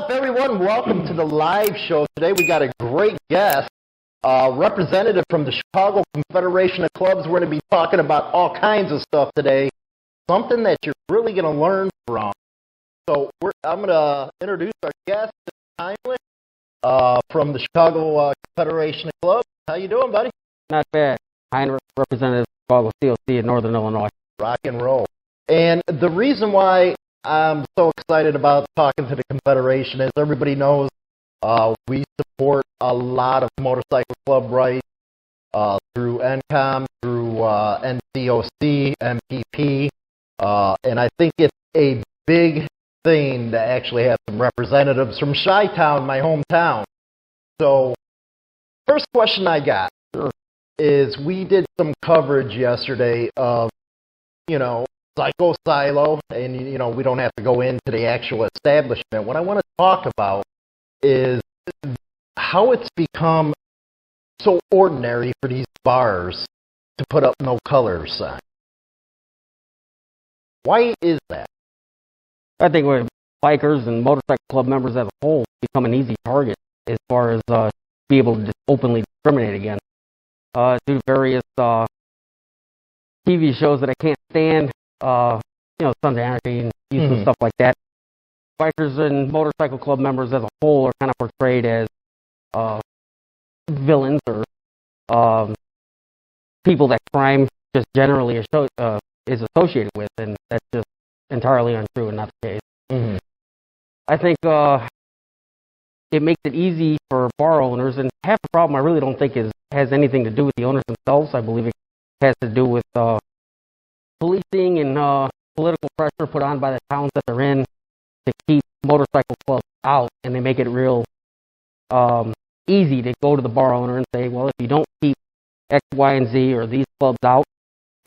up, everyone? Welcome to the live show. Today we got a great guest, representative from the Chicago Confederation of Clubs. We're going to be talking about all kinds of stuff today, something that you're really going to learn from. So I'm going to introduce our guest, Heinrich, from the Chicago Confederation of Clubs. How you doing, buddy? Not bad. Heinrich, representative of Chicago COC in Northern Illinois. Rock and roll. And the reason why I'm so excited about talking to the Confederation is everybody knows we support a lot of motorcycle club rights through NCOM, through NCOC, MPP, and I think it's a big thing to actually have some representatives from Chi-Town, my hometown. So, first question I got is we did some coverage yesterday of, Psycho Silo, and, we don't have to go into the actual establishment. What I want to talk about is how it's become so ordinary for these bars to put up no color signs. Why is that? I think with bikers and motorcycle club members as a whole become an easy target as far as be able to just openly discriminate against. Through various TV shows that I can't stand, Sons of Anarchy and useless stuff like that. Bikers and motorcycle club members as a whole are kind of portrayed as villains or people that crime just generally is associated with, and that's just entirely untrue and not the case. Mm-hmm. I think it makes it easy for bar owners, and half the problem I really don't think has anything to do with the owners themselves. I believe it has to do with policing and political pressure put on by the towns that they're in to keep motorcycle clubs out, and they make it real easy to go to the bar owner and say, well, if you don't keep X, Y, and Z or these clubs out,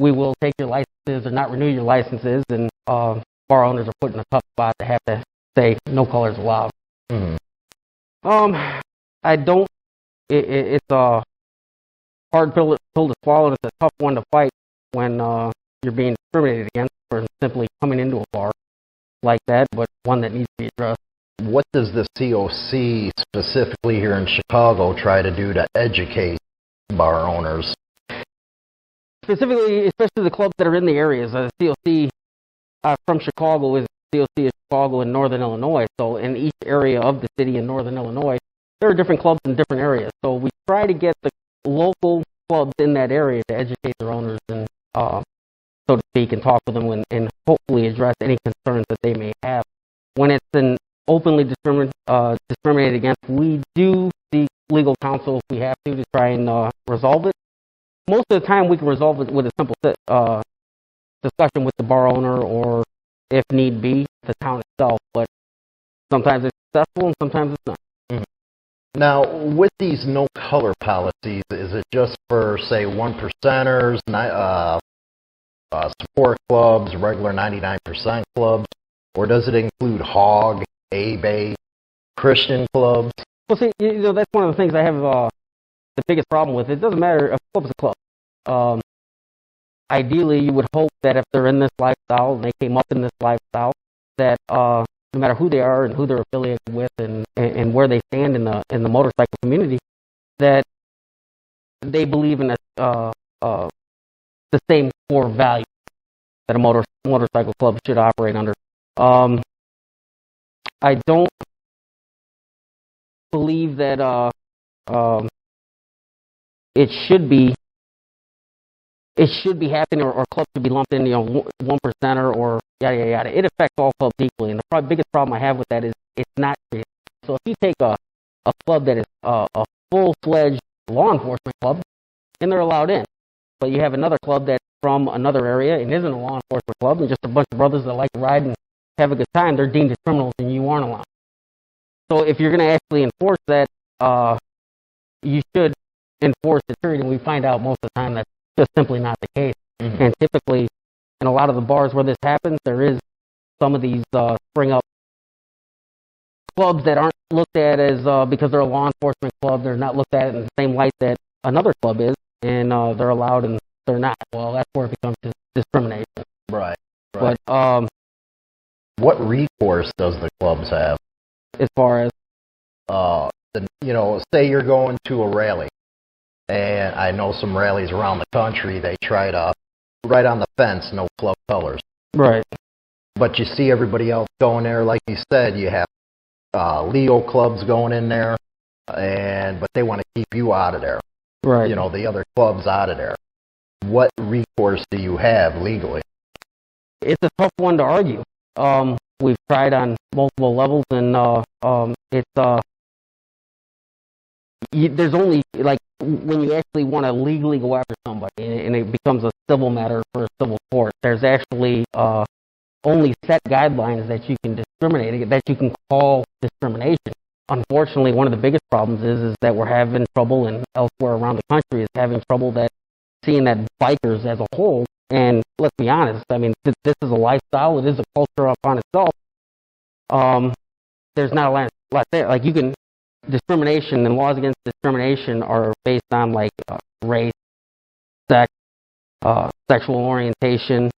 we will take your licenses or not renew your licenses, and bar owners are put in a tough spot to have to say no colors allowed. Mm-hmm. It's a hard pill to swallow, and it's a tough one to fight when you're being discriminated against for simply coming into a bar like that, but one that needs to be addressed. What does the COC specifically here in Chicago try to do to educate bar owners? Specifically, especially the clubs that are in the areas. The COC from Chicago is COC of Chicago in Northern Illinois, so in each area of the city in Northern Illinois, there are different clubs in different areas. So we try to get the local clubs in that area to educate their owners and, so to speak, and talk with them and hopefully address any concerns that they may have. When it's an openly discriminated against, we do seek legal counsel if we have to try and resolve it. Most of the time, we can resolve it with a simple discussion with the bar owner or, if need be, the town itself. But sometimes it's successful and sometimes it's not. Mm-hmm. Now, with these no-color policies, is it just for, say, 1%ers, support clubs, regular 99% clubs, or does it include hog, A-Bay, Christian clubs? Well, see, that's one of the things I have the biggest problem with. It doesn't matter if a club's a club. Ideally, you would hope that if they're in this lifestyle, and they came up in this lifestyle, that no matter who they are and who they're affiliated with and where they stand in the motorcycle community, that they believe in the same core value that a motorcycle club should operate under. I don't believe that it should be happening, or clubs should be lumped in, 1%er or yada yada yada. It affects all clubs equally, and the biggest problem I have with that is it's not creative. So if you take a club that is a full-fledged law enforcement club, and they're allowed in, but you have another club that's from another area and isn't a law enforcement club, and just a bunch of brothers that like to ride and have a good time, they're deemed as criminals and you aren't allowed. So if you're going to actually enforce that, you should enforce it, period, and we find out most of the time that's just simply not the case. Mm-hmm. And typically, in a lot of the bars where this happens, there is some of these spring up clubs that aren't looked at as, because they're a law enforcement club, they're not looked at in the same light that another club is, and they're allowed and they're not. Well, that's where it becomes discrimination. Right. But what recourse does the clubs have? as far as say you're going to a rally, and I know some rallies around the country, they try to write on the fence, no club colors. right, But you see everybody else going there, like you said, you have Leo clubs going in there, but they want to keep you out of there. right. The other clubs out of there. What recourse do you have legally? It's a tough one to argue. We've tried on multiple levels, and there's only, like, when you actually want to legally go after somebody, and it becomes a civil matter for a civil court, there's actually only set guidelines that you can discriminate, that you can call discrimination. Unfortunately, one of the biggest problems is that we're having trouble, and elsewhere around the country is having trouble seeing that bikers as a whole, and let's be honest, I mean, this is a lifestyle, it is a culture upon itself. There's not a lot there. Like, discrimination and laws against discrimination are based on, like, race, sex, sexual orientation,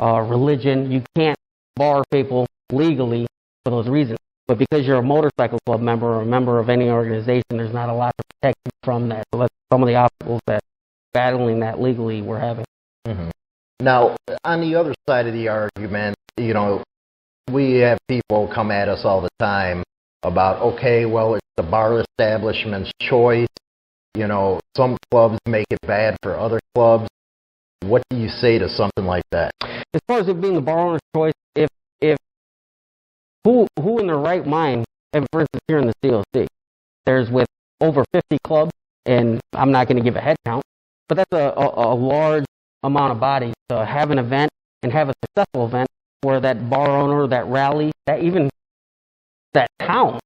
religion. You can't bar people legally for those reasons. But because you're a motorcycle club member or a member of any organization, there's not a lot to protect you from that. So that's some of the obstacles that battling that legally we're having. Mm-hmm. Now, on the other side of the argument, we have people come at us all the time about, okay, well, it's the bar establishment's choice. Some clubs make it bad for other clubs. What do you say to something like that? As far as it being the bar owner's choice, if who in their right mind, and for instance, here in the COC, there's with over 50 clubs, and I'm not going to give a head count, but that's a large amount of bodies to have an event and have a successful event where that bar owner, that rally, that town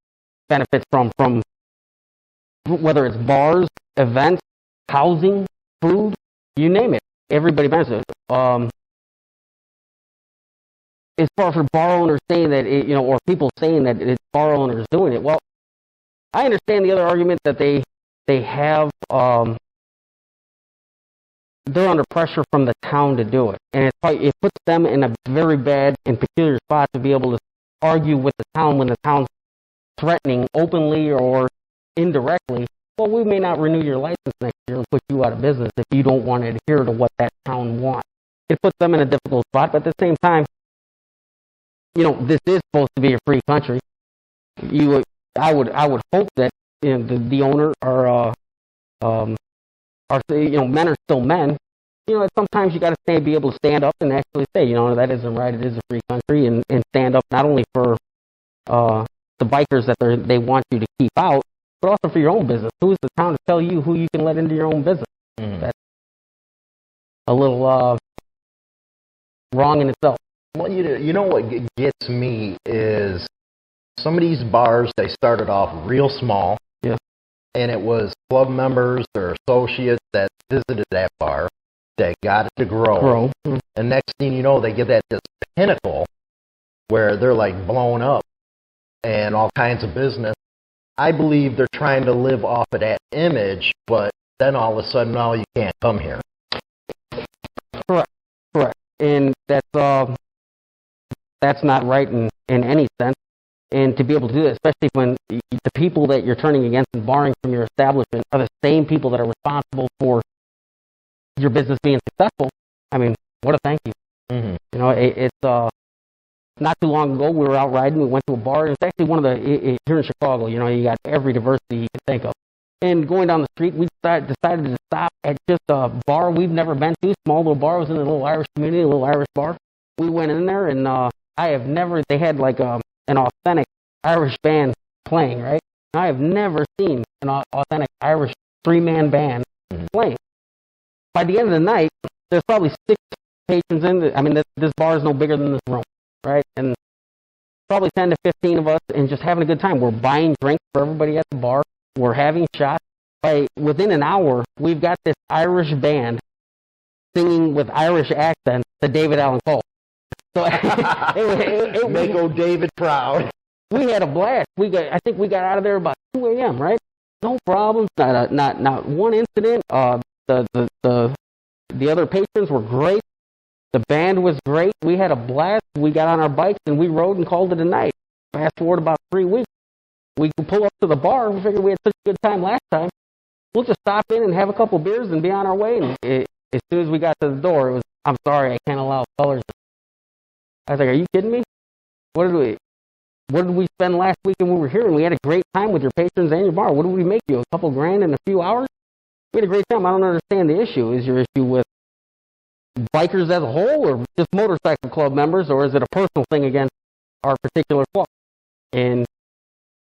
benefits from whether it's bars, events, housing, food, you name it. Everybody benefits. As far for bar owners saying that, or people saying that it's bar owners doing it, well, I understand the other argument that they have, they're under pressure from the town to do it. And it puts them in a very bad and peculiar spot to be able to argue with the town when the town's threatening openly or indirectly, well, we may not renew your license next year and put you out of business if you don't want to adhere to what that town wants. It puts them in a difficult spot, but at the same time, this is supposed to be a free country. I would hope that the owner men are still men. Sometimes you got to be able to stand up and actually say, that isn't right. It is a free country, and stand up not only for the bikers that they want you to keep out, but also for your own business. Who is the town to tell you who you can let into your own business? Mm. That's a little wrong in itself. Well, what gets me is some of these bars, they started off real small. Yeah. And it was club members or associates that visited that bar that got it to grow. Mm-hmm. And next thing you know, they get this pinnacle where they're like blown up and all kinds of business. I believe they're trying to live off of that image, but then all of a sudden, no, you can't come here. Correct. And that's not right in any sense. And to be able to do that, especially when the people that you're turning against and barring from your establishment are the same people that are responsible for your business being successful, I mean, what a thank you. Mm-hmm. It's not too long ago, we were out riding, we went to a bar, and it's actually one of the, here in Chicago, you got every diversity you can think of. And going down the street, we decided to stop at just a bar we've never been to, small little bar. It was in a little Irish community, a little Irish bar. We went in there, and they had like an authentic Irish band playing, right? I have never seen an authentic Irish three-man band playing. By the end of the night, there's probably 6 patrons in. This bar is no bigger than this room, right? And probably 10 to 15 of us, and just having a good time. We're buying drinks for everybody at the bar. We're having shots. Within an hour, we've got this Irish band singing with Irish accents to David Allan Coe. So it make old David proud. We had a blast. I think we got out of there about 2 a.m. Right? No problems. Not one incident. The other patrons were great. The band was great. We had a blast. We got on our bikes and we rode and called it a night. Fast forward about 3 weeks, we can pull up to the bar. We figured we had such a good time last time. We'll just stop in and have a couple beers and be on our way. And as soon as we got to the door, it was, I'm sorry, I can't allow colors. I was like, are you kidding me? What did we spend last week when we were here? And we had a great time with your patrons and your bar. What did we make you? A couple grand in a few hours? We had a great time. I don't understand the issue. Is your issue with bikers as a whole, or just motorcycle club members, or is it a personal thing against our particular club? And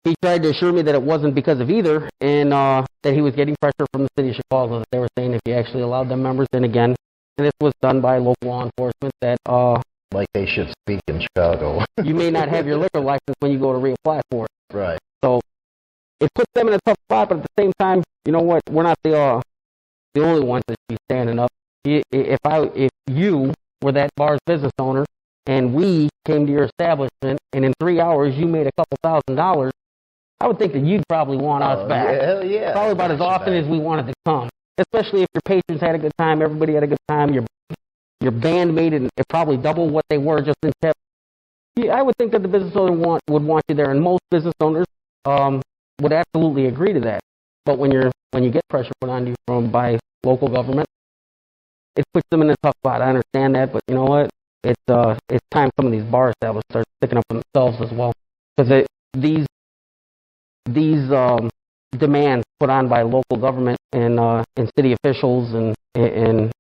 he tried to assure me that it wasn't because of either, and that he was getting pressure from the city of Chicago, that they were saying if he actually allowed them members in again, and this was done by local law enforcement, that like they should speak in Chicago. you may not have your liquor license when you go to reapply for it. Right. So it puts them in a tough spot, but at the same time, you know what? We're not the only ones that should be standing up. If you were that bar's business owner and we came to your establishment and in 3 hours you made a couple $1,000s, I would think that you'd probably want us back. Hell yeah. Probably about as often as we wanted to come. Especially if your patrons had a good time, everybody had a good time, your band made it probably double what they were just in tip. Yeah, I would think that the business owner would want you there, and most business owners would absolutely agree to that. But when you get pressure put on you by local government, it puts them in a tough spot. I understand that, but you know what? It's time some of these bar establishments start sticking up for themselves as well, because these demands put on by local government and city officials and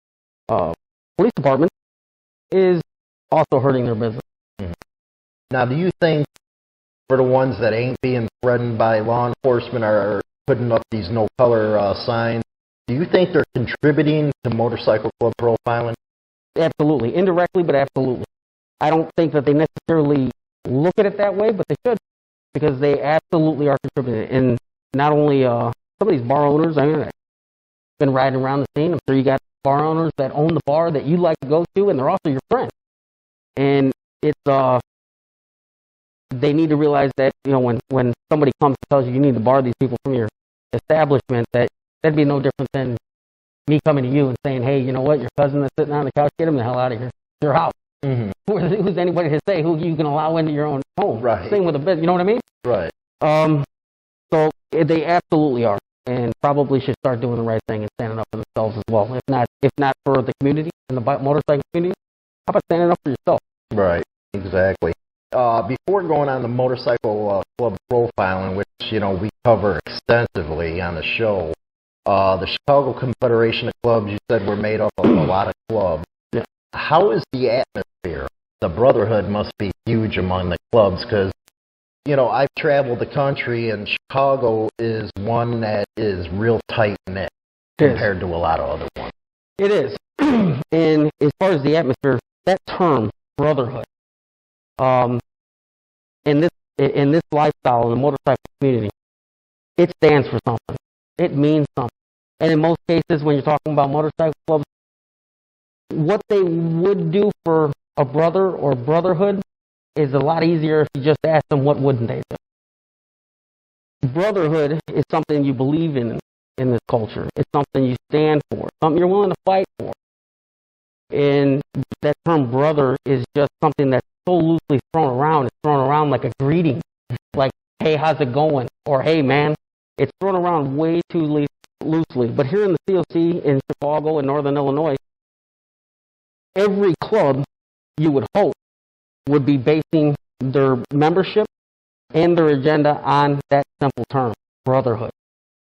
police departments is also hurting their business. Mm-hmm. Now, do you think for the ones that ain't being threatened by law enforcement are putting up these no-color signs, do you think they're contributing to motorcycle club profiling? Absolutely. Indirectly, but absolutely. I don't think that they necessarily look at it that way, but they should, because they absolutely are contributing. And not only some of these bar owners, I mean, I've been riding around the scene. I'm sure you got bar owners that own the bar that you like to go to, and they're also your friends. And it's they need to realize that, you know, when somebody comes and tells you you need to bar these people from your establishment, that'd be no different than me coming to you and saying, hey, you know what, your cousin that's sitting on the couch, get him the hell out of here. It's your house. Mm-hmm. Who's anybody to say who you can allow into your own home? Right. Same with a business, you know what I mean? Right. So they absolutely are, and probably should start doing the right thing and standing up for themselves as well. If not for the community and the motorcycle community, how about standing up for yourself? Right. Exactly. Before going on the motorcycle club profiling, which, you know, we cover extensively on the show, the Chicago Confederation of Clubs, you said, were made up of a lot of clubs. Yeah. How is the atmosphere? The Brotherhood must be huge among the clubs, because, you know, I've traveled the country, and Chicago is one that is real tight-knit compared to a lot of other ones. It is. And as far as the atmosphere, that term, Brotherhood, in this lifestyle in the motorcycle community, it stands for something. It means something. And in most cases, when you're talking about motorcycle clubs, what they would do for a brother or brotherhood is a lot easier if you just ask them what wouldn't they do. Brotherhood is something you believe in this culture. It's something you stand for, something you're willing to fight for. And that term brother is just something that's so loosely thrown around. It's thrown around like a greeting, like, hey, how's it going? Or, hey, man. It's thrown around way too loosely. But here in the COC in Chicago and Northern Illinois, every club, you would hope, would be basing their membership and their agenda on that simple term, brotherhood.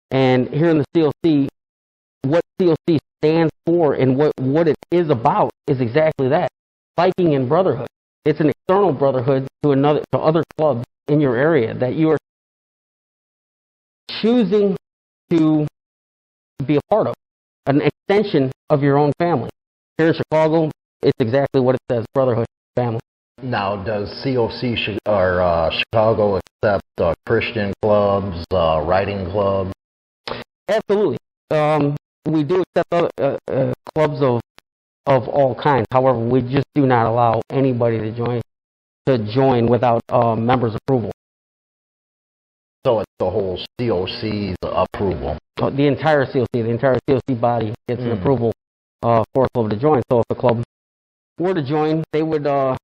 And here in the COC, what COC stands for and what it is about is exactly that, biking and brotherhood. It's an external brotherhood to other clubs in your area that you are choosing to be a part of, an extension of your own family. Here in Chicago, it's exactly what it says, brotherhood, family. Now, does COC Chicago accept Christian clubs, riding clubs? Absolutely. We do accept clubs of all kinds. However, we just do not allow anybody to join without members' approval. So it's the whole COC's approval. The entire COC body gets an approval for a club to join. So if a club were to join, they would, how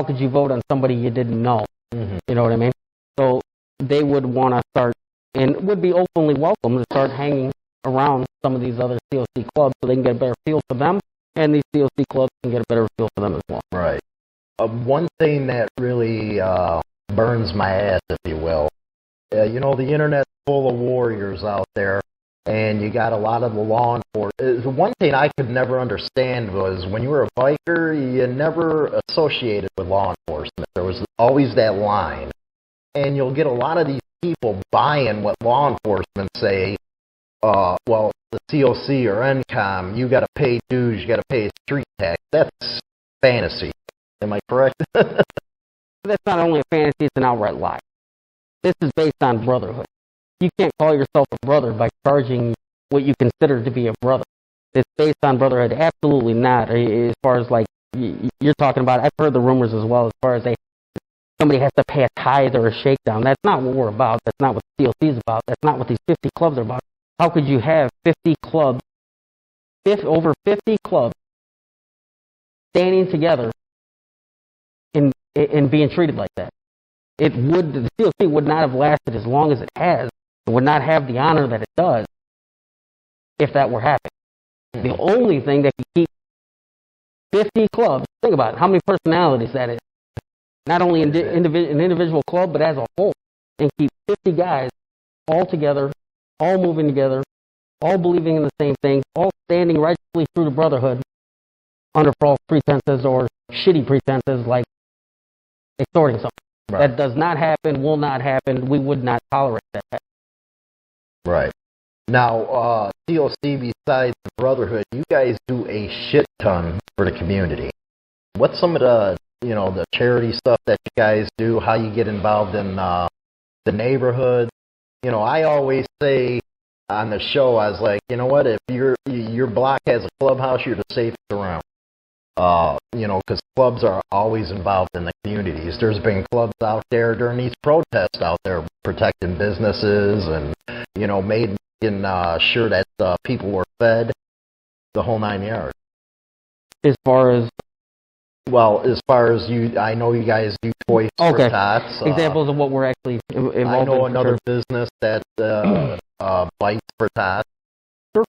could you vote on somebody you didn't know? Mm-hmm. You know what I mean? So they would want to start and would be openly welcome to start hanging around some of these other COC clubs so they can get a better feel for them, and these COC clubs can get a better feel for them as well. Right. One thing that really burns my ass, if you will, you know, the internet's full of warriors out there, and you got a lot of the law enforcement. One thing I could never understand was when you were a biker, you never associated with law enforcement. There was always that line. And you'll get a lot of these people buying what law enforcement say, well, the COC or NCOM, you got to pay dues, you got to pay street tax. That's fantasy. Am I correct? That's not only a fantasy, it's an outright lie. This is based on brotherhood. You can't call yourself a brother by charging what you consider to be a brother. It's based on brotherhood. Absolutely not. As far as like you're talking about, I've heard the rumors as well as far as somebody has to pay a tithe or a shakedown. That's not what we're about. That's not what the COC is about. That's not what these 50 clubs are about. How could you have 50 clubs, over 50 clubs, standing together and being treated like that? The COC would not have lasted as long as it has. It would not have the honor that it does if that were happening. The only thing that could keep 50 clubs, think about it, how many personalities that is. Not only an individual club, but as a whole. And keep 50 guys all together, all moving together, all believing in the same thing, all standing righteously through the brotherhood under false pretenses or shitty pretenses like extorting something. Right. That does not happen, will not happen. We would not tolerate that. Right. Now, COC, besides the Brotherhood, you guys do a shit ton for the community. What's some of the, the charity stuff that you guys do, how you get involved in the neighborhood? I always say on the show, I was like, you know what, if your block has a clubhouse, you're the safest around. Because clubs are always involved in the communities. There's been clubs out there during these protests out there protecting businesses and, making sure that people were fed, the whole 9 yards. As far as you, I know you guys do toys for tots. Examples of what we're actually involved in. I know another business that bites for tots. Sure.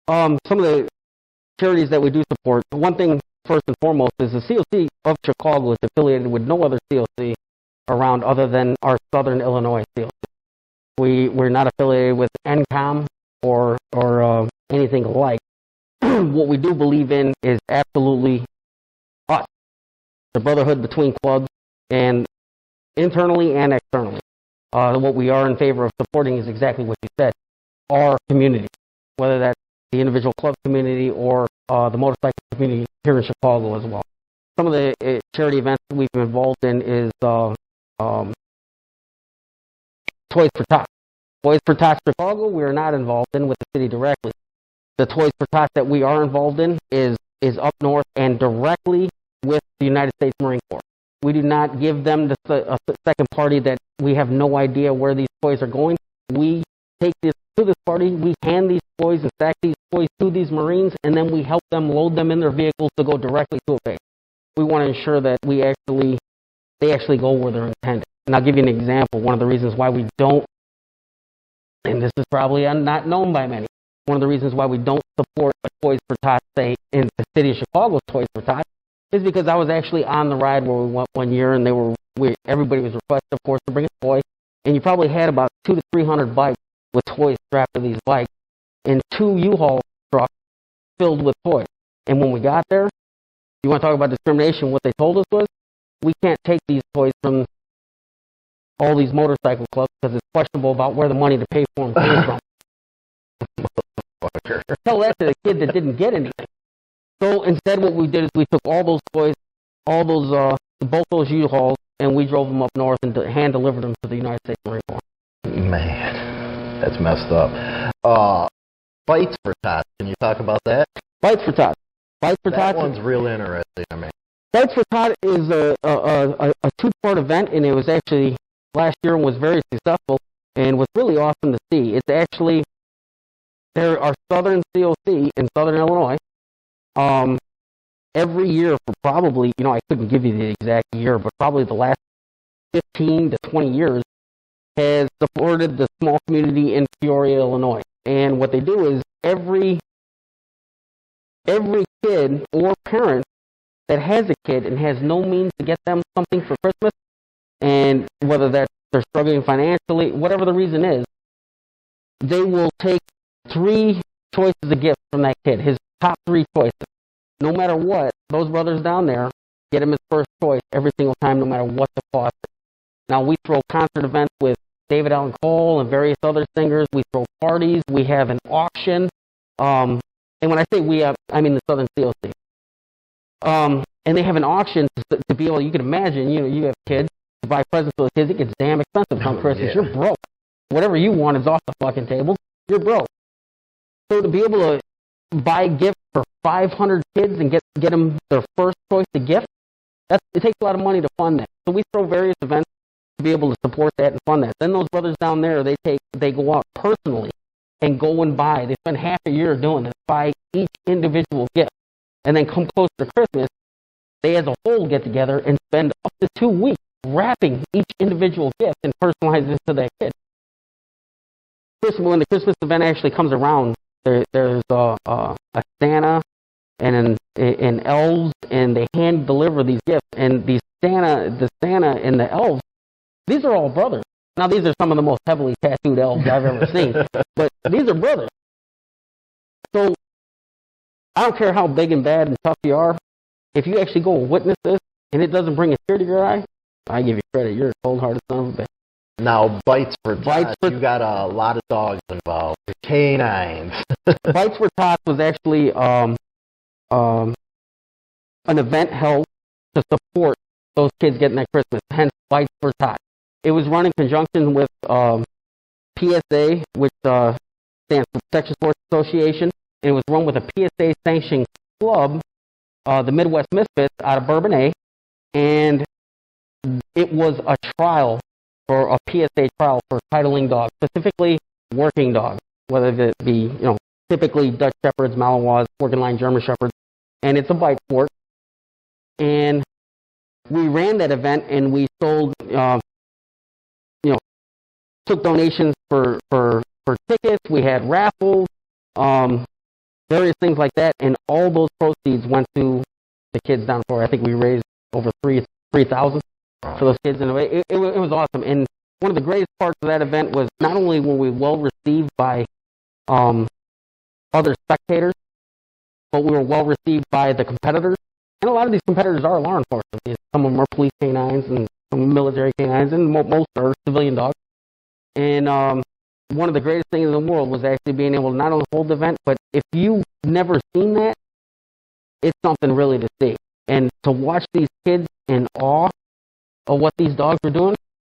Some of the charities that we do support, one thing first and foremost is the COC of Chicago is affiliated with no other COC around other than our Southern Illinois COC. We're not affiliated with NCOM or anything like. What we do believe in is absolutely us, the brotherhood between clubs, and internally and externally. What we are in favor of supporting is exactly what you said, our community, whether that's the individual club community or the motorcycle community here in Chicago as well. Some of the charity events that we've been involved in is Toys for Tots. Toys for Tots Chicago, we are not involved in with the city directly. The Toys for Tots that we are involved in is up north and directly with the United States Marine Corps. We do not give them a second party that we have no idea where these toys are going. We take this to this party, we hand these toys and stack these toys to these Marines, and then we help them load them in their vehicles to go directly to a base. We want to ensure that they actually go where they're intended. And I'll give you an example. One of the reasons why we don't, and this is probably not known by many, one of the reasons why we don't support a Toys for Tots, say, in the city of Chicago's Toys for Tots, is because I was actually on the ride where we went one year, and everybody was requested, of course, to bring a toy, and you probably had about 200 to 300 bikes with toys strapped to these bikes, and 2 U-Haul trucks filled with toys. And when we got there, you want to talk about discrimination, what they told us was, we can't take these toys from all these motorcycle clubs because it's questionable about where the money to pay for them came from. Tell that to the kid that didn't get anything. So instead what we did is we took all those toys, both those U-Hauls, and we drove them up north and hand-delivered them to the United States Marine Corps. Man, that's messed up. Bites for Tots, can you talk about that? Bites for Tots. That one's real interesting to me. Bites for Tots is a 2-part event, and it was actually last year and was very successful and was really awesome to see. It's actually, there are Southern COC in Southern Illinois. Every year for probably, I couldn't give you the exact year, but probably the last 15 to 20 years, has supported the small community in Peoria, Illinois. And what they do is every kid or parent that has a kid and has no means to get them something for Christmas, and whether they're struggling financially, whatever the reason is, they will take 3 choices of gifts from that kid, his top 3 choices. No matter what, those brothers down there get him his first choice every single time, no matter what the cost is. Now, we throw concert events with David Allen Cole and various other singers. We throw parties. We have an auction. And when I say we have, I mean the Southern COC. And they have an auction to be able, you can imagine, you have kids, to buy presents for the kids, it gets damn expensive on Christmas. Yeah. You're broke. Whatever you want is off the fucking table. You're broke. So to be able to buy gifts for 500 kids and get them their first choice of gift, it takes a lot of money to fund that. So we throw various events to be able to support that and fund that. Then those brothers down there, they go out personally and go and buy. They spend half a year doing this, buy each individual gift. And then come close to Christmas, they as a whole get together and spend up to 2 weeks wrapping each individual gift and personalizing it to that kid. When the Christmas event actually comes around, there's a Santa and an elves, and they hand deliver these gifts. And the Santa and the elves, these are all brothers. Now, these are some of the most heavily tattooed elves I've ever seen, but these are brothers. So I don't care how big and bad and tough you are. If you actually go and witness this, and it doesn't bring a tear to your eye, I give you credit. You're a cold-hearted son of a bitch. Now, Bites for Tots, you got a lot of dogs involved. Canines. Bites for Tots was actually an event held to support those kids getting that Christmas, hence Bites for Tots. It was run in conjunction with PSA, which stands for Protection Sports Association, and it was run with a PSA-sanctioned club, the Midwest Misfits, out of Bourbonnais, and it was a trial for a PSA trial for titling dogs, specifically working dogs, whether it be, typically Dutch Shepherds, Malinois, working line German Shepherds, and it's a bite sport. And we ran that event, and we sold, took donations for tickets. We had raffles, various things like that, and all those proceeds went to the kids down for. I think we raised over $3,000 for those kids. In a way, it was awesome. And one of the greatest parts of that event was not only were we well received by other spectators, but we were well received by the competitors. And a lot of these competitors are law enforcement. Some of them are police canines, and some military canines, and most are civilian dogs. And one of the greatest things in the world was actually being able to not only hold the event, but if you've never seen that, it's something really to see. And to watch these kids in awe of what these dogs were doing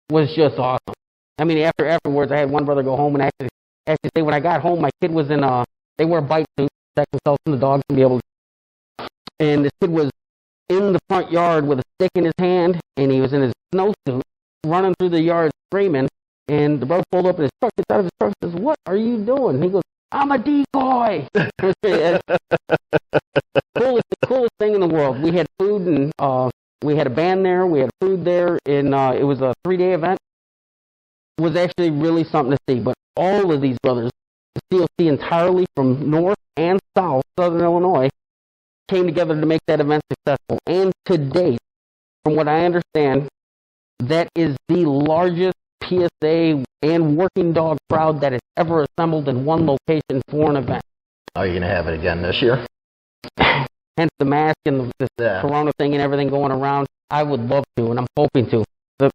was just awesome. I mean, afterwards, I had one brother go home and actually say, when I got home, my kid was in they wear bite suits to protect themselves from the dogs and be able to. And this kid was in the front yard with a stick in his hand, and he was in his snowsuit, running through the yard screaming. And the brother pulled up in his truck, gets out of his truck, and says, "What are you doing?" And he goes, "I'm a decoy." Coolest thing in the world. We had food, and we had a band there. We had food there, and it was a 3-day event. It was actually really something to see. But all of these brothers, the COC entirely from north and south, southern Illinois, came together to make that event successful. And to date, from what I understand, that is the largest PSA and working dog crowd that has ever assembled in one location for an event. Are you going to have it again this year? Hence the mask and the corona thing and everything going around. I would love to, and I'm hoping to. The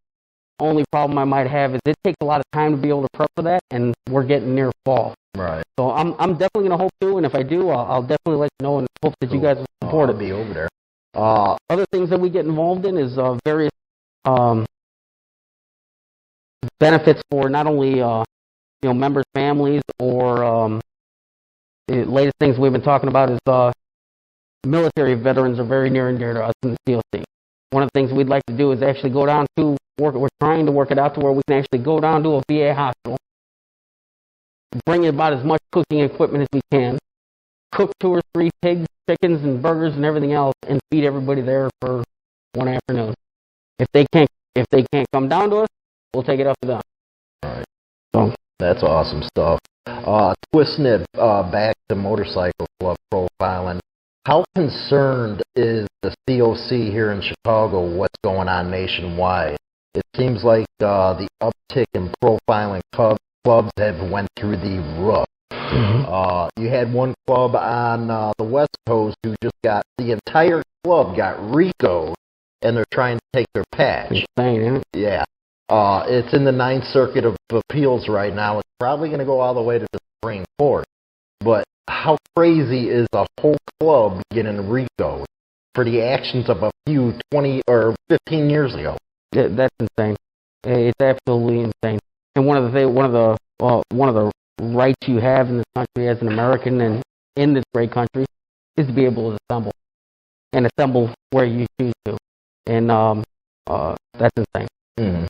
only problem I might have is it takes a lot of time to be able to prep for that, and we're getting near fall. Right. So I'm definitely going to hope to, and if I do, I'll definitely let you know and hope that you guys will support it. I'll be over there. Other things that we get involved in is various benefits for not only members' families, or the latest things we've been talking about is military veterans are very near and dear to us in the COC. One of the things we'd like to do is actually go down to work. We're trying to work it out to where we can actually go down to a VA hospital, bring about as much cooking equipment as we can, cook 2 or 3 pigs, chickens, and burgers and everything else, and feed everybody there for one afternoon. If they can't come down to us, we'll take it up to them. So that's awesome stuff. Twisting it back to motorcycle club profiling, how concerned is the COC here in Chicago what's going on nationwide? It seems like the uptick in profiling clubs have went through the roof. You had one club on the West Coast who just got, the entire club got RICO'd, and they're trying to take their patch. Insane, isn't it? Yeah. It's in the Ninth Circuit of Appeals right now. It's probably going to go all the way to the Supreme Court. But how crazy is a whole club getting RICO'd for the actions of a few 20 or 15 years ago? Yeah, that's insane. It's absolutely insane. And one of the rights you have in this country as an American and in this great country is to be able to assemble, and assemble where you choose to. And that's insane.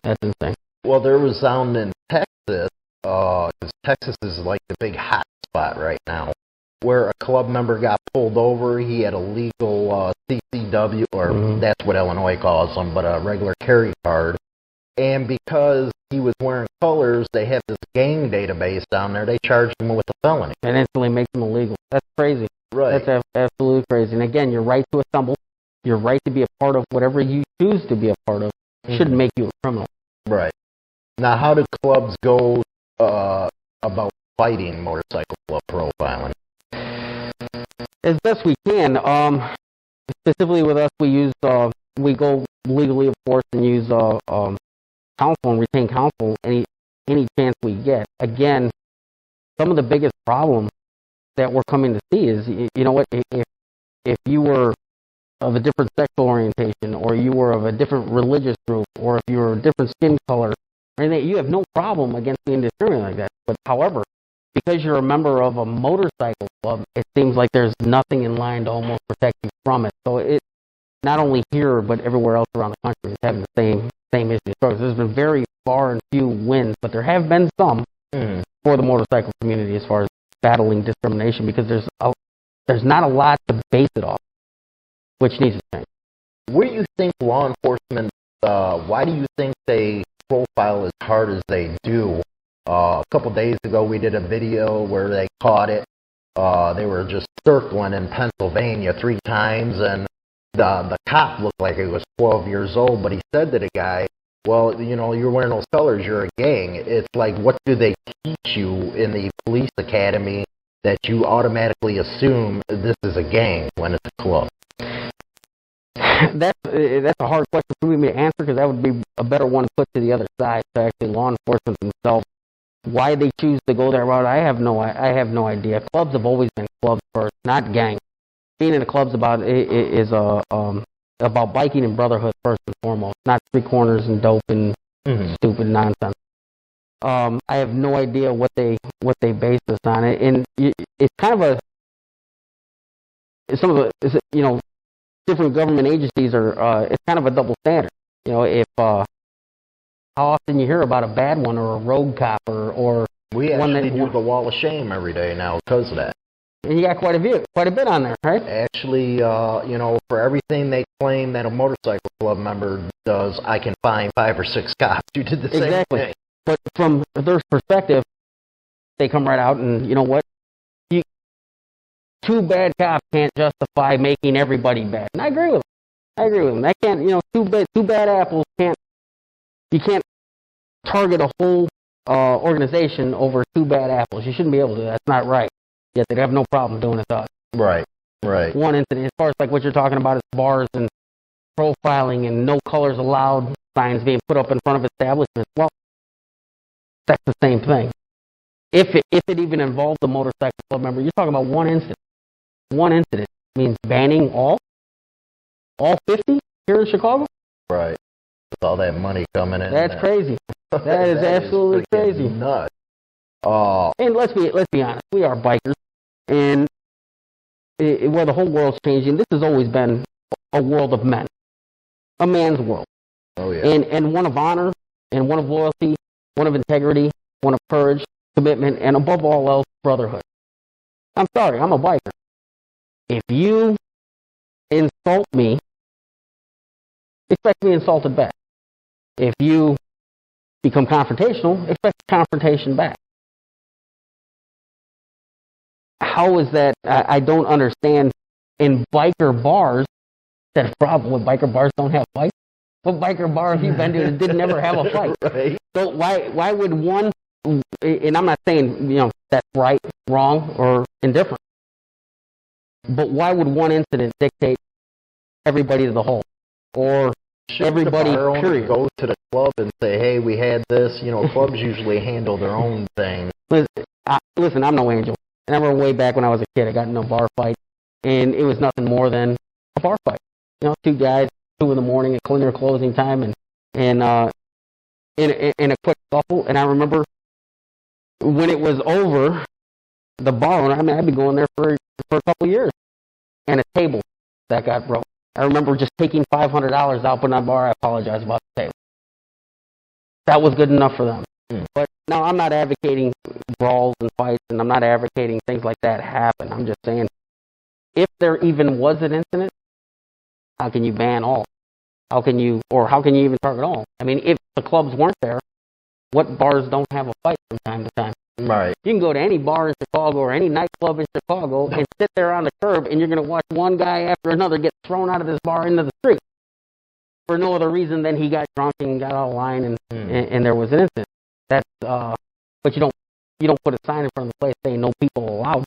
That's insane. Well, there was sound in Texas, because Texas is like the big hot spot right now, where a club member got pulled over. He had a legal CCW, or that's what Illinois calls them, but a regular carry card. And because he was wearing colors, they have this gang database down there. They charged him with a felony. And instantly makes him illegal. That's crazy. Right. That's absolutely crazy. And again, your right to assemble, your right to be a part of whatever you choose to be a part of, shouldn't make you a criminal. Right. Now, how do clubs go about fighting motorcycle club profiling? As best we can. Specifically with us, we go legally, of course, and use counsel and retain counsel any chance we get. Again, some of the biggest problems that we're coming to see is, you know what, if you were of a different sexual orientation, or you were of a different religious group, or if you were a different skin color, or anything, you have no problem against being discriminated like that. But however, because you're a member of a motorcycle club, it seems like there's nothing in line to almost protect you from it. So it, not only here, but everywhere else around the country is having the same issue. So there's been very far and few wins, but there have been some for the motorcycle community as far as battling discrimination, because there's not a lot to base it off, which needs to change. Where do you think law enforcement, why do you think they profile as hard as they do? A couple days ago, we did a video where they caught it. They were just circling in Pennsylvania 3 times, and the cop looked like he was 12 years old, but he said to the guy, well, you know, you're wearing those colors, you're a gang. It's like, what do they teach you in the police academy that you automatically assume this is a gang when it's a club? That's a hard question for me to answer, because that would be a better one put to the other side, to actually law enforcement themselves. Why they choose to go that route, I have no idea. Clubs have always been clubs first, not gangs. Being in a club's about biking and brotherhood first and foremost, not street corners and dope and stupid nonsense. I have no idea what they base this on, and it's kind of different government agencies are it's kind of a double standard. You know, if how often you hear about a bad one or a rogue cop or we one actually do the wall of shame every day now because of that. And you got quite a bit on there, right? Actually, for everything they claim that a motorcycle club member does, I can find 5 or 6 cops who did the same thing. But from their perspective, they come right out and, you know what? 2 bad cops can't justify making everybody bad. And I agree with them. That can't, two bad apples can't. You can't target a whole organization over 2 bad apples. You shouldn't be able to. That's not right. Yet they'd have no problem doing it to us. Right. One incident, as far as like what you're talking about, is bars and profiling and no colors allowed signs being put up in front of establishments. Well, that's the same thing. If it even involved a motorcycle club member, you're talking about one incident. One incident means banning all 50 here in Chicago? Right. With all that money coming in. That's crazy. That is absolutely crazy. Nuts. And let's be honest, we are bikers, and where the whole world's changing, this has always been a world of men, a man's world. Oh yeah. And one of honor, and one of loyalty, one of integrity, one of courage, commitment, and above all else, brotherhood. I'm sorry, I'm a biker. If you insult me, expect to be insulted back. If you become confrontational, expect confrontation back. How is that? I don't understand. In biker bars, that problem with biker bars don't have fights. What biker bar have you been to that did never have a fight? Right. So why would one? And I'm not saying that's right, wrong, or indifferent. But why would one incident dictate everybody to the whole, or everybody? The bar owner period. Go to the club and say, "Hey, we had this." Clubs usually handle their own thing. Listen, I'm no angel. And I remember way back when I was a kid, I got in a bar fight, and it was nothing more than a bar fight. Two guys, 2 in the morning, at cleaner closing time, and in a quick scuffle. And I remember when it was over, the bar owner, I'd been going there for a couple of years, and a table that got broke. I remember just taking $500 out, putting on the bar. I apologize about the table. That was good enough for them. But now I'm not advocating brawls and fights, and I'm not advocating things like that happen. I'm just saying, if there even was an incident, how can you ban all? How can you even target all? I mean, if the clubs weren't there, what bars don't have a fight from time to time? Right. You can go to any bar in Chicago or any nightclub in Chicago and sit there on the curb, and you're going to watch one guy after another get thrown out of this bar into the street for no other reason than he got drunk and got out of line, and there was an incident. But you don't put a sign in front of the place saying no people allowed.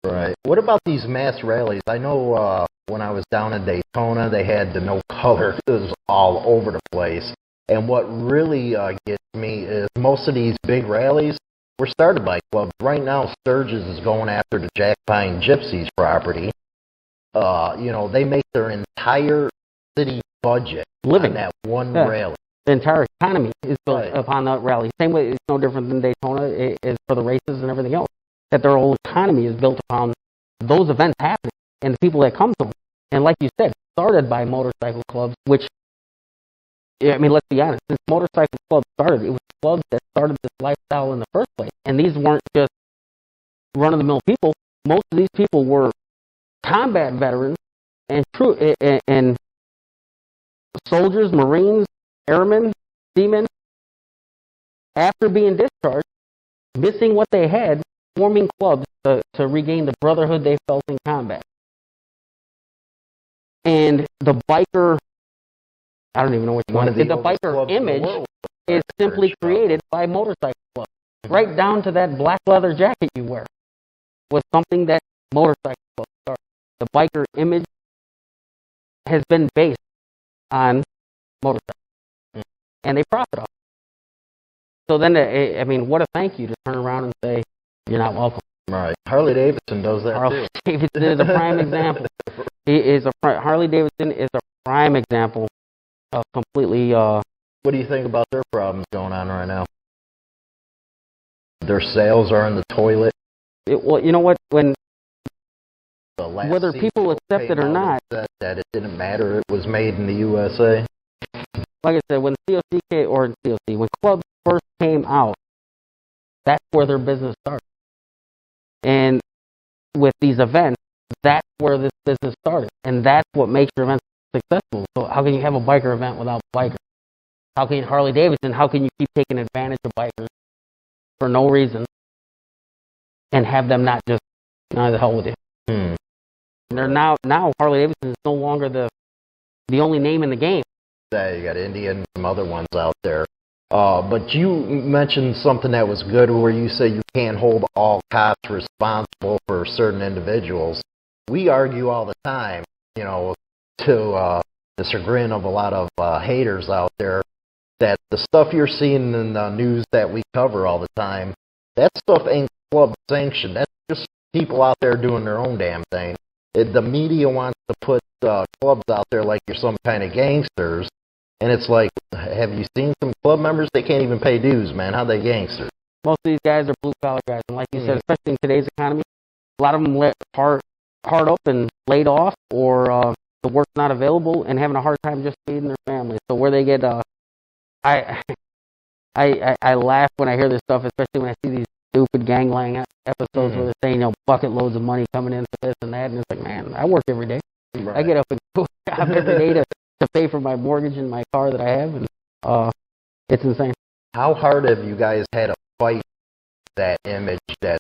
Right. What about these mass rallies? I know when I was down in Daytona, they had the no color. It was all over the place. And what really gets me is most of these big rallies were started by clubs. Right now, Sturgis is going after the Jack Pine Gypsies property. They make their entire city budget on that one rally. The entire economy is built upon that rally. Same way, it's no different than Daytona is for the races and everything else. That their whole economy is built upon those events happening and the people that come to them. And like you said, started by motorcycle clubs, which, let's be honest, since motorcycle clubs started, it was clubs that started this lifestyle in the first place. And these weren't just run-of-the-mill people. Most of these people were combat veterans and soldiers, Marines, airmen, seamen, after being discharged, missing what they had, forming clubs to regain the brotherhood they felt in combat. And the biker, I don't even know what you want to say, the biker image is simply created by motorcycle clubs. Right down to that black leather jacket you wear was something that motorcycle clubs started. The biker image has been based on motorcycles. And they profit off it. So then, what a thank you to turn around and say, you're not welcome. Right. Harley Davidson does that Harley too. Davidson is a prime example. Harley Davidson is a prime example of completely... What do you think about their problems going on right now? Their sales are in the toilet. Well, you know what? Whether people accept it or not... That it didn't matter. It was made in the USA. Like I said, when clubs first came out, that's where their business started. And with these events, that's where this business started. And that's what makes your events successful. So how can you have a biker event without bikers? How can Harley Davidson, how can you keep taking advantage of bikers for no reason and have them not just, the hell with you? They're now Harley Davidson is no longer the only name in the game. You got India and some other ones out there. But you mentioned something that was good where you say you can't hold all cops responsible for certain individuals. We argue all the time, to the chagrin of a lot of haters out there, that the stuff you're seeing in the news that we cover all the time, that stuff ain't club sanctioned. That's just people out there doing their own damn thing. The media wants to put clubs out there like you're some kind of gangsters. And it's like, have you seen some club members? They can't even pay dues, man. How they gangsters? Most of these guys are blue-collar guys. And like you said, especially in today's economy, a lot of them hard up and laid off, or the work's not available and having a hard time just feeding their family. So where they get, I laugh when I hear this stuff, especially when I see these stupid gangland episodes where they're saying, bucket loads of money coming in for this and that. And it's like, man, I work every day. Right. I get up and go to job every day to pay for my mortgage and my car that I have, and it's insane. how hard have you guys had to fight that image that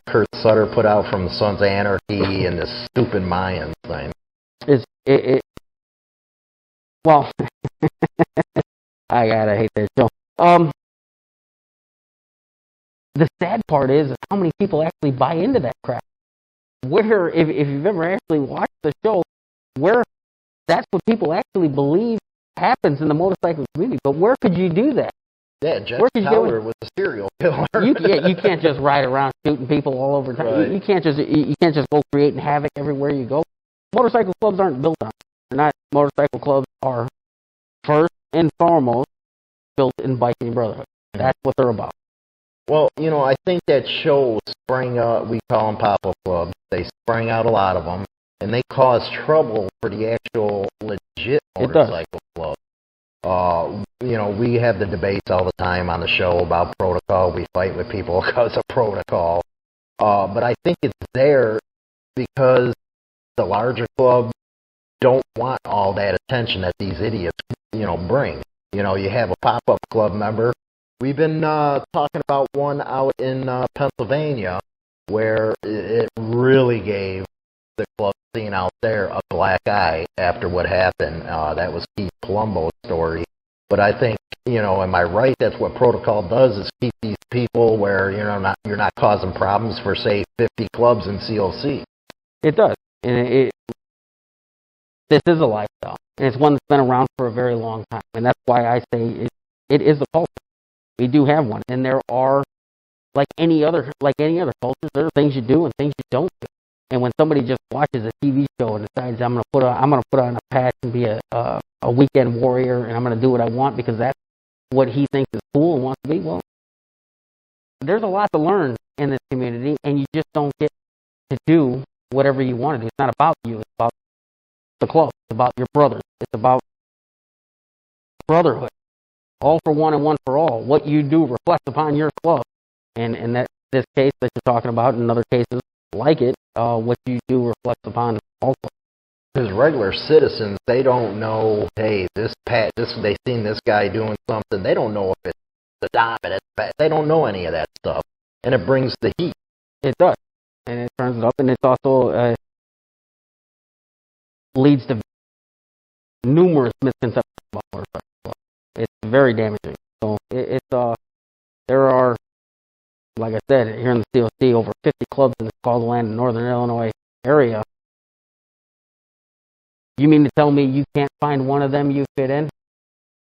Kurt Sutter put out from Sons of Anarchy and this stupid Mayans thing? Well, I gotta hate that show. The sad part is how many people actually buy into that crap. Where, if you've ever actually watched the show, where that's what people actually believe happens in the motorcycle community. But where could you do that? Yeah, Jeff Tyler was a serial killer. You can't just ride around shooting people all over town. Right. You can't just go creating havoc everywhere you go. Motorcycle clubs aren't built on. They're not. Motorcycle clubs are first and foremost built in biking brotherhood. That's what they're about. Well, I think that show sprang up. We call them pop-up clubs. They sprang out a lot of them, and they caused trouble for the actual legit motorcycle club. We have the debates all the time on the show about protocol. We fight with people because of protocol. But I think it's there because the larger clubs don't want all that attention that these idiots, bring. You have a pop-up club member. We've been talking about one out in Pennsylvania where it really gave the club scene out there a black eye after what happened. That was Keith Colombo's story. But I think, am I right? That's what protocol does, is keep these people where you're not causing problems for, say, 50 clubs in COC. It does, and this is a lifestyle, and it's one that's been around for a very long time, and that's why I say it is a culture. We do have one, and there are, like any other culture, there are things you do and things you don't do. And when somebody just watches a TV show and decides I'm gonna put on a patch and be a weekend warrior and I'm gonna do what I want because that's what he thinks is cool and wants to be, well, there's a lot to learn in this community, and you just don't get to do whatever you want to do. It's not about you. It's about the club. It's about your brothers. It's about brotherhood. All for one and one for all. What you do reflects upon your club. And in this case that you're talking about, and other cases like it, what you do reflects upon all clubs. Because regular citizens, they don't know, hey, they seen this guy doing something. They don't know if it's the dominant. They don't know any of that stuff. And it brings the heat. It does. And it turns it up, and it also leads to numerous misconceptions about motorcycle clubs. It's very damaging. So there are, like I said, here in the COC, over 50 clubs in the Chicagoland and Northern Illinois area. You mean to tell me you can't find one of them you fit in?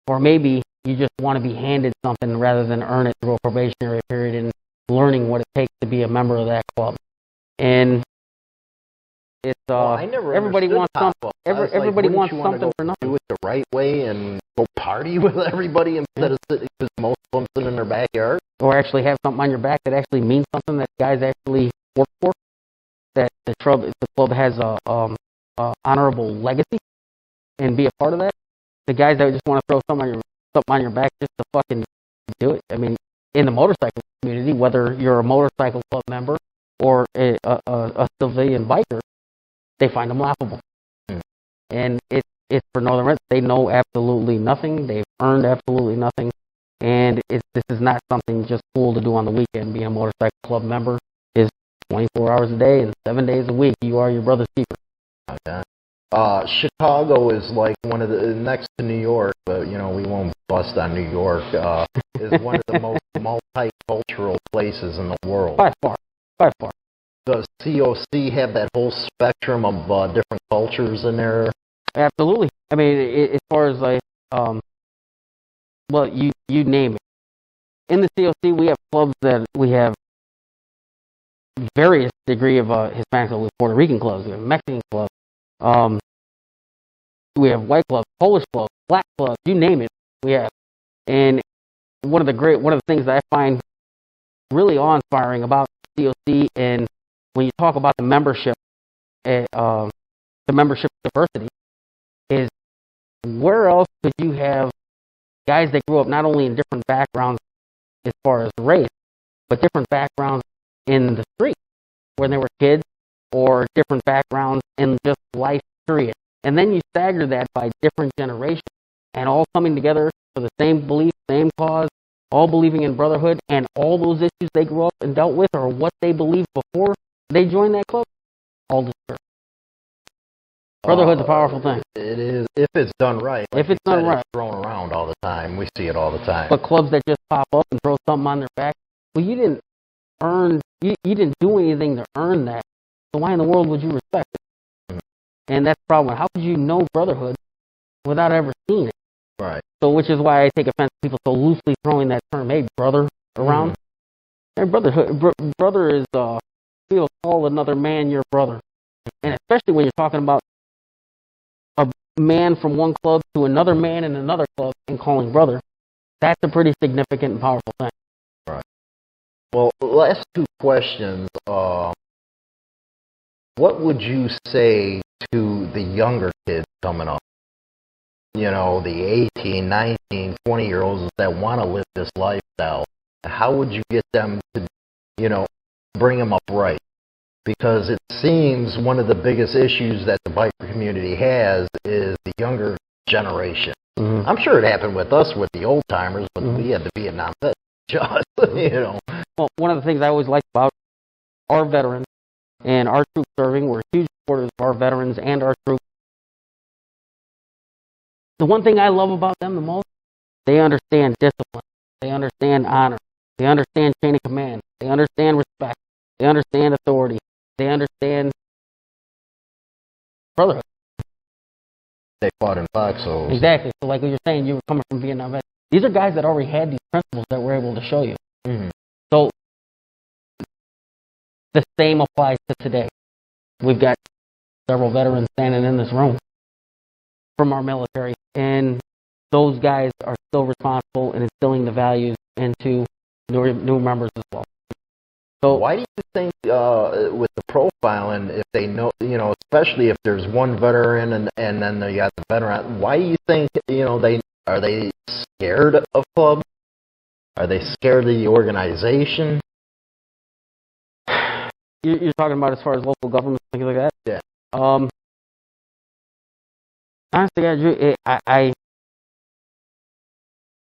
Or maybe you just want to be handed something rather than earn it through a probationary period and learning what it takes to be a member of that club. And it's everybody wants something. Everybody wants something for nothing. Do it the right way and go party with everybody instead of sitting, because most of them sit in their backyard. Or actually have something on your back that actually means something that guys actually work for. That the club has a honorable legacy, and be a part of that. The guys that just want to throw something on your back just to fucking do it. I mean, in the motorcycle community, whether you're a motorcycle club member or a civilian biker, they find them laughable. And it's for no other reason. They know absolutely nothing. They've earned absolutely nothing. And this is not something just cool to do on the weekend. Being a motorcycle club member is 24 hours a day and 7 days a week. You are your brother's keeper. Okay. Chicago is like one of the, next to New York, but we won't bust on New York, is one of the most multicultural places in the world. By far. Does COC have that whole spectrum of different cultures in there? Absolutely. I mean, as far as like, well, you name it. In the COC, we have clubs that we have various degree of Hispanic clubs, Puerto Rican clubs, we have Mexican clubs, we have white clubs, Polish clubs, black clubs, you name it, we have. And one of the things that I find really awe-inspiring about COC, and when you talk about the membership diversity, is where else could you have guys that grew up not only in different backgrounds as far as race, but different backgrounds in the street when they were kids, or different backgrounds in just life, period. And then you stagger that by different generations, and all coming together for the same belief, same cause, all believing in brotherhood, and all those issues they grew up and dealt with or what they believed before they joined that club, all disappear. Brotherhood's a powerful thing. It is, if it's done right. Like if it's done right. It's thrown around all the time. We see it all the time. But clubs that just pop up and throw something on their back, well, you didn't earn, you didn't do anything to earn that. So why in the world would you respect it? Mm-hmm. And that's the problem. How could you know brotherhood without ever seeing it? Right. So which is why I take offense to people so loosely throwing that term, hey, brother, around. Mm-hmm. And brotherhood, brother is, you'll call another man your brother. And especially when you're talking about a man from one club to another man in another club and calling brother, that's a pretty significant and powerful thing. Right. Well, last two questions. What would you say to the younger kids coming up? You know, the 18, 19, 20-year-olds that want to live this lifestyle. How would you get them to, you know, bring them up right? Because it seems one of the biggest issues that the biker community has is the younger generation. Mm-hmm. I'm sure it happened with us with the old timers, but we had the Vietnam vets, just, you know. Well, one of the things I always liked about our veterans and our troops serving, we're huge supporters of our veterans and our troops. The one thing I love about them the most, they understand discipline, they understand honor, they understand chain of command, they understand respect, they understand authority. They understand brotherhood. They fought in foxholes. Exactly. So like what you're saying, you were coming from Vietnam vets. These are guys that already had these principles that we're able to show you. Mm-hmm. So the same applies to today. We've got several veterans standing in this room from our military, and those guys are still responsible in instilling the values into new members as well. So why do you think with the profiling, if they know, you know, especially if there's one veteran and then they got the veteran, why do you think, you know, are they scared of clubs? Are they scared of the organization? You're talking about as far as local government, things like that? Yeah. Honestly,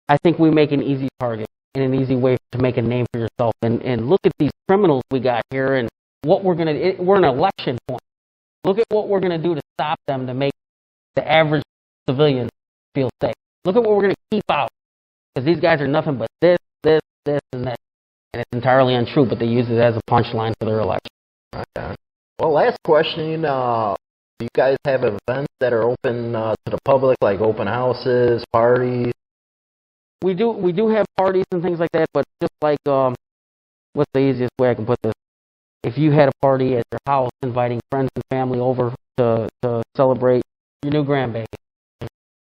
I think we make an easy target and an easy way to make a name for yourself. And look at these criminals we got here and what we're an election point. Look at what we're going to do to stop them to make the average civilian feel safe. Look at what we're going to keep out. Because these guys are nothing but this, and that. And it's entirely untrue, but they use it as a punchline for their election. Okay. Well, last question. Do you guys have events that are open to the public, like open houses, parties? We do have parties and things like that, but just like, what's the easiest way I can put this? If you had a party at your house inviting friends and family over to celebrate your new grandbaby,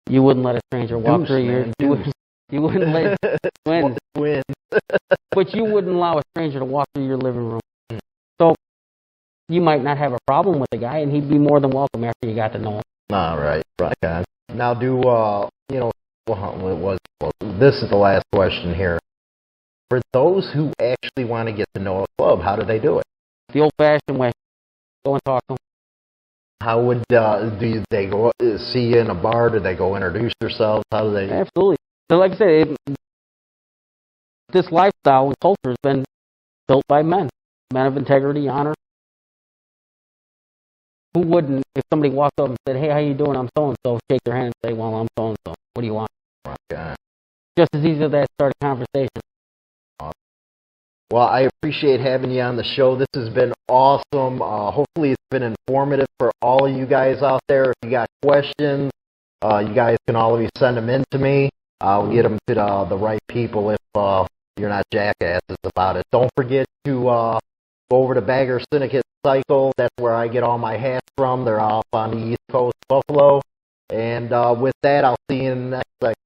you wouldn't let a stranger walk through your... You wouldn't let... Twins. But you wouldn't allow a stranger to walk through your living room. So, you might not have a problem with the guy, and he'd be more than welcome after you got to know him. All right. Now, this is the last question here. For those who actually want to get to know a club, how do they do it? The old-fashioned way. Go and talk to them. How would do they go see you in a bar? Do they go introduce themselves? How do they? Absolutely. So, like I said, this lifestyle and culture has been built by men of integrity, honor. Who wouldn't, if somebody walked up and said, "Hey, how you doing? I'm so and so," shake their hand and say, "Well, I'm so and so. What do you want?" Okay. Just as easy as that, start a conversation. Well, I appreciate having you on the show. This has been awesome. Hopefully it's been informative for all of you guys out there. If you got questions, you guys can always send them in to me. I'll get them to the right people if you're not jackasses about it. Don't forget to go over to Bagger Syndicate Cycle. That's where I get all my hats from. They're off on the East Coast, Buffalo. And with that, I'll see you in the next segment.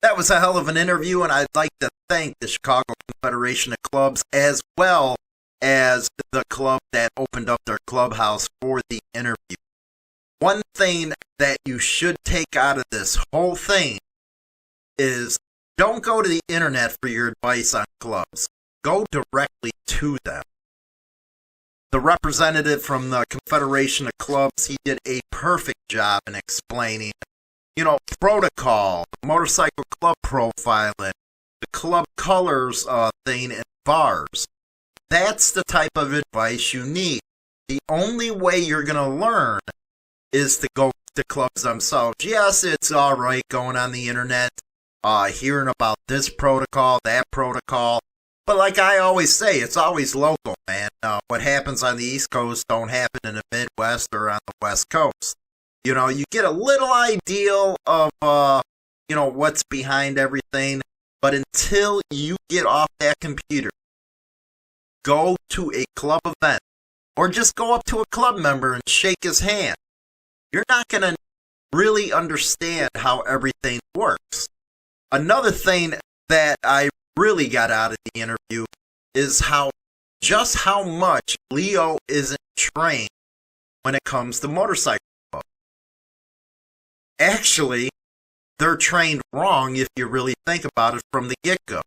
That was a hell of an interview, and I'd like to thank the Chicago Confederation of Clubs as well as the club that opened up their clubhouse for the interview. One thing that you should take out of this whole thing is don't go to the internet for your advice on clubs. Go directly to them. The representative from the Confederation of Clubs, he did a perfect job in explaining protocol, motorcycle club profiling, the club colors thing in bars. That's the type of advice you need. The only way you're going to learn is to go to clubs themselves. Yes, it's all right going on the internet, hearing about this protocol, that protocol. But like I always say, it's always local, man. What happens on the East Coast don't happen in the Midwest or on the West Coast. You get a little idea of, what's behind everything. But until you get off that computer, go to a club event, or just go up to a club member and shake his hand, you're not going to really understand how everything works. Another thing that I really got out of the interview is just how much Leo isn't trained when it comes to motorcycle club. Actually, they're trained wrong if you really think about it from the get-go.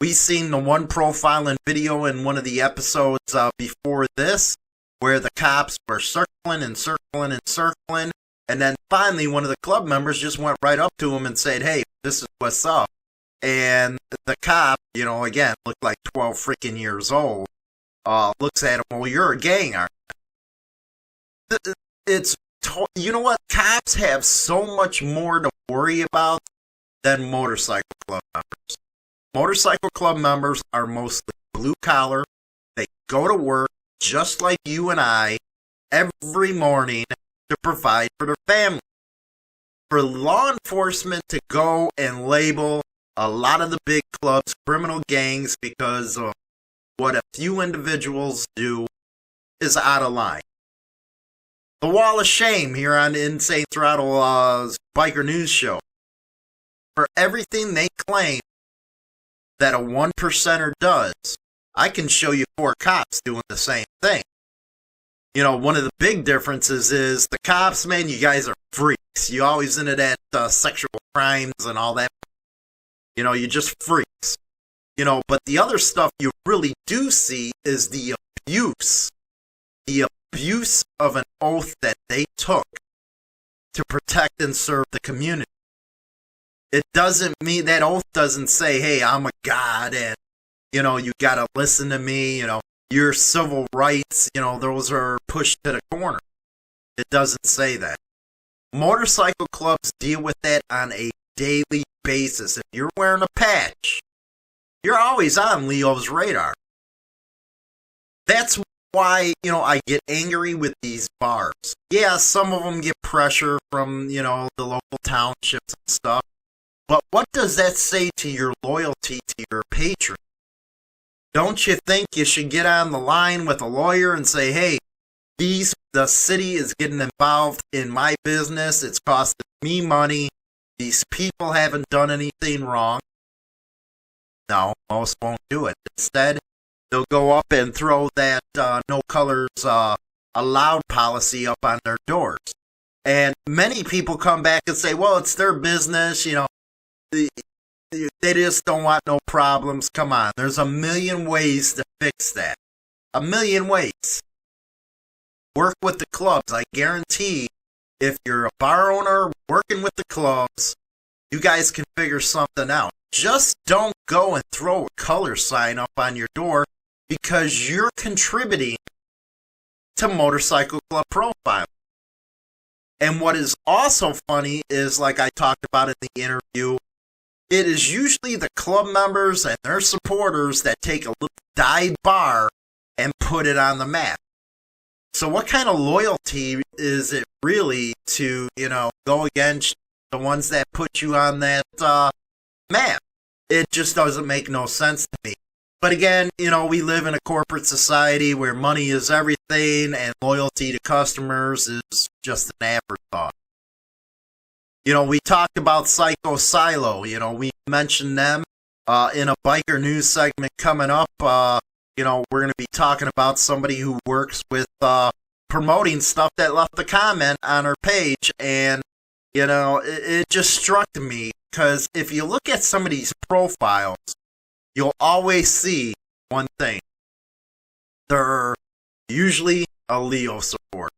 We seen the one profiling video in one of the episodes before this, where the cops were circling and circling and circling, and then finally one of the club members just went right up to him and said, "Hey, this is what's up." And the cop, again, looked like 12 freaking years old, looks at him, "Well, you're a gang, aren't you?" You know what? Cops have so much more to worry about than motorcycle club members. Motorcycle club members are mostly blue collar. They go to work just like you and I every morning to provide for their family. For law enforcement to go and label a lot of the big clubs criminal gangs because of what a few individuals do is out of line. The Wall of Shame here on the Insane Throttle's Biker News Show. For everything they claim that a 1%er does, I can show you 4 cops doing the same thing. One of the big differences is the cops, man, you guys are freaks. You always into that sexual crimes and all that. You're just freaks. But the other stuff you really do see is the abuse. The abuse of an oath that they took to protect and serve the community. It doesn't mean, that oath doesn't say, "Hey, I'm a god and, you gotta listen to me, your civil rights, those are pushed to the corner." It doesn't say that. Motorcycle clubs deal with that on a daily basis. If you're wearing a patch, you're always on Leo's radar. That's why, I get angry with these bars. Yeah, some of them get pressure from, the local townships and stuff. But what does that say to your loyalty to your patron? Don't you think you should get on the line with a lawyer and say, "Hey, the city is getting involved in my business. It's costing me money. These people haven't done anything wrong." No, most won't do it. Instead, they'll go up and throw that no colors allowed policy up on their doors. And many people come back and say, "Well, it's their business, they just don't want no problems." Come on, there's a million ways to fix that. A million ways. Work with the clubs. I guarantee if you're a bar owner working with the clubs, you guys can figure something out. Just don't go and throw a color sign up on your door because you're contributing to motorcycle club profiling. And what is also funny is, like I talked about in the interview, it is usually the club members and their supporters that take a little dyed bar and put it on the map. So what kind of loyalty is it really to, go against the ones that put you on that map? It just doesn't make no sense to me. But again, we live in a corporate society where money is everything and loyalty to customers is just an afterthought. We talked about Psycho Silo. We mentioned them in a biker news segment coming up. We're going to be talking about somebody who works with promoting stuff that left a comment on her page. And, it just struck me because if you look at some of these profiles, you'll always see one thing. They're usually a Leo support.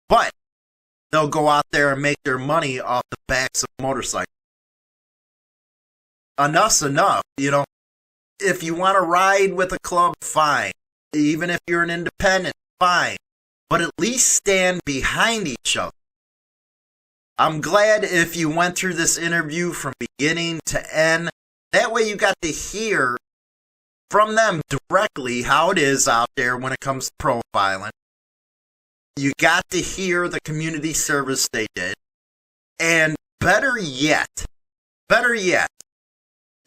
But they'll go out there and make their money off the backs of motorcycles. Enough's enough, you know. If you want to ride with a club, fine. Even if you're an independent, fine. But at least stand behind each other. I'm glad if you went through this interview from beginning to end. That way you got to hear from them directly how it is out there when it comes to profiling. You got to hear the community service they did. And better yet,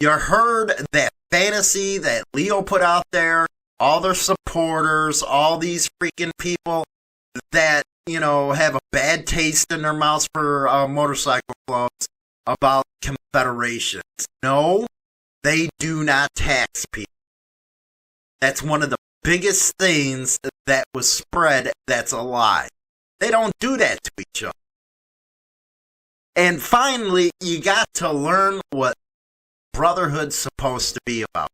you heard that fantasy that Leo put out there, all their supporters, all these freaking people that, you know, have a bad taste in their mouths for motorcycle clubs about confederations. No, they do not tax people. That's one of the biggest things that was spread that's a lie. They don't do that to each other. And finally, you got to learn what Brotherhood's supposed to be about.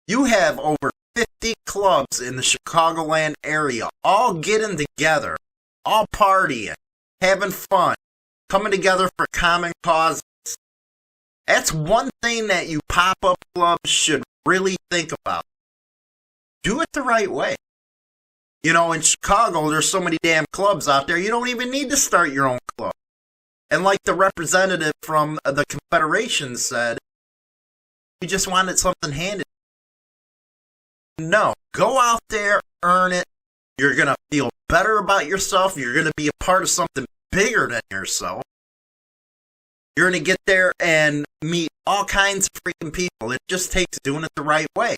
You have over 50 clubs in the Chicagoland area, all getting together, all partying, having fun, coming together for common causes. That's one thing that you pop-up clubs should really think about. Do it the right way. You know, in Chicago, there's so many damn clubs out there, you don't even need to start your own club. And like the representative from the Confederation said, you just wanted something handed. No, go out there, earn it. You're going to feel better about yourself. You're going to be a part of something bigger than yourself. You're going to get there and meet all kinds of freaking people. It just takes doing it the right way.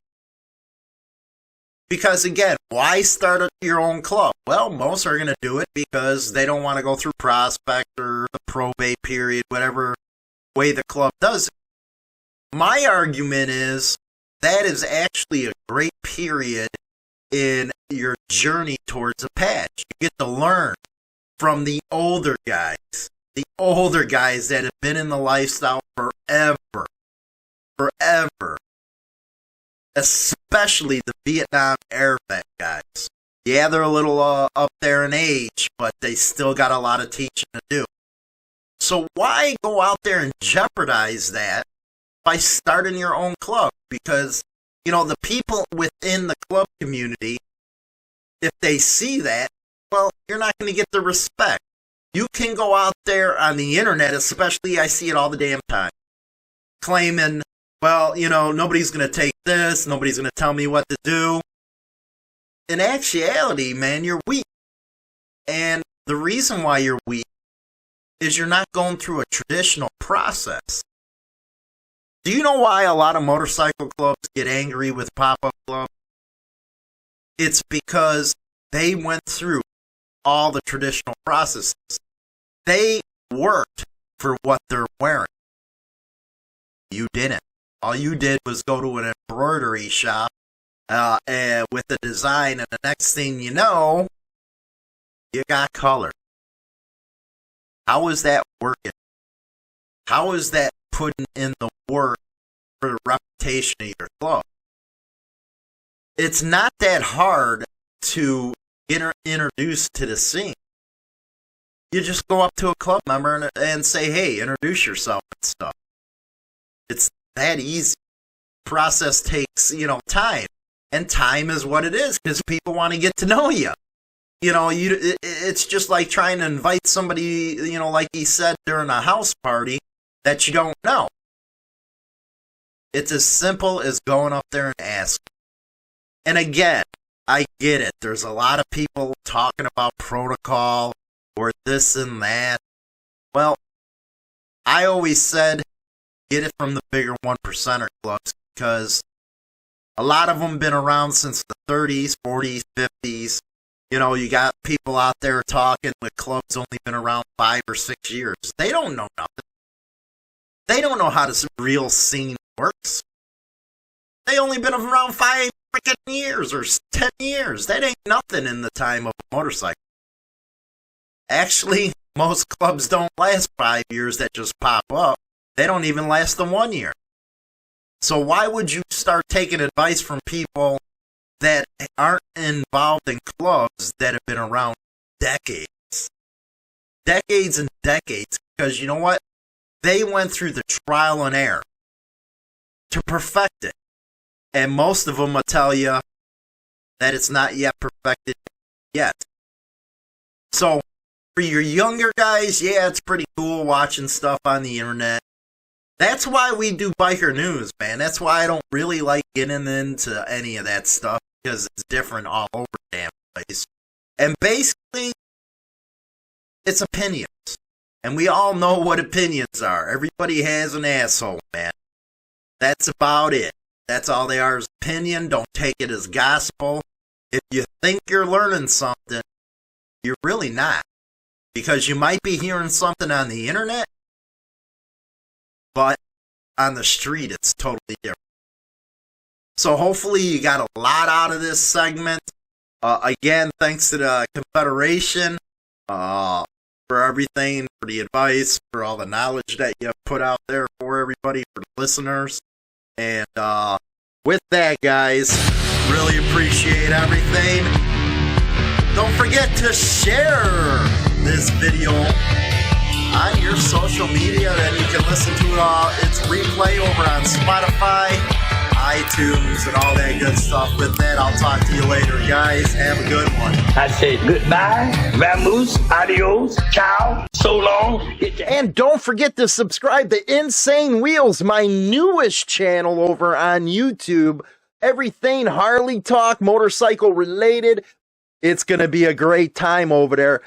Because again, why start your own club? Well, most are going to do it because they don't want to go through prospect or the probate period, whatever way the club does it. My argument is that is actually a great period in your journey towards a patch. You get to learn from the older guys that have been in the lifestyle forever. Especially the Vietnam era vet guys. Yeah, they're a little up there in age, but they still got a lot of teaching to do. So why go out there and jeopardize that by starting your own club? Because, you know, the people within the club community, if they see that, well, you're not going to get the respect. You can go out there on the internet, especially, I see it all the damn time, claiming, well, you know, nobody's going to take this, nobody's going to tell me what to do. In actuality, man, you're weak. And the reason why you're weak is you're not going through a traditional process. Do you know why a lot of motorcycle clubs get angry with pop-up clubs? It's because they went through all the traditional processes. They worked for what they're wearing. You didn't. All you did was go to an embroidery shop and with the design, and the next thing you know, you got color. How is that working? How is that putting in the work for the reputation of your club? It's not that hard to get introduced to the scene. You just go up to a club member and say, hey, introduce yourself and stuff. It's that easy. Process takes, you know, time. And time is what it is because people want to get to know you. You know, it's just like trying to invite somebody, you know, like he said during a house party that you don't know. It's as simple as going up there and asking. And again, I get it. There's a lot of people talking about protocol or this and that. Well, I always said, get it from the bigger 1%er clubs because a lot of them been around since the 30s, 40s, 50s. You know, you got people out there talking with clubs only been around 5 or 6 years. They don't know nothing. They don't know how this real scene works. They only been around 5 freaking years or 10 years. That ain't nothing in the time of a motorcycle. Actually, most clubs don't last 5 years that just pop up. They don't even last the 1 year. So why would you start taking advice from people that aren't involved in clubs that have been around decades? decades and decades, because you know what? They went through the trial and error to perfect it. And most of them will tell you that it's not yet perfected yet. So, for your younger guys, yeah, it's pretty cool watching stuff on the internet. That's why we do biker news, man. That's why I don't really like getting into any of that stuff, because it's different all over the damn place. And basically, it's opinions. And we all know what opinions are. Everybody has an asshole, man. That's about it. That's all they are, is opinion. Don't take it as gospel. If you think you're learning something, you're really not. Because you might be hearing something on the internet, but on the street, it's totally different. So hopefully you got a lot out of this segment. Again, thanks to the Confederation for everything, for the advice, for all the knowledge that you put out there for everybody, for the listeners. And with that, guys, really appreciate everything. Don't forget to share this video on your social media. Then you can listen to its replay over on Spotify, iTunes, and all that good stuff. With that, I'll talk to you later, guys. Have a good one. I say goodbye, vamoose, adios, ciao, so long. And don't forget to subscribe to Insane Wheels, my newest channel over on YouTube. Everything Harley talk, motorcycle related. It's going to be a great time over there.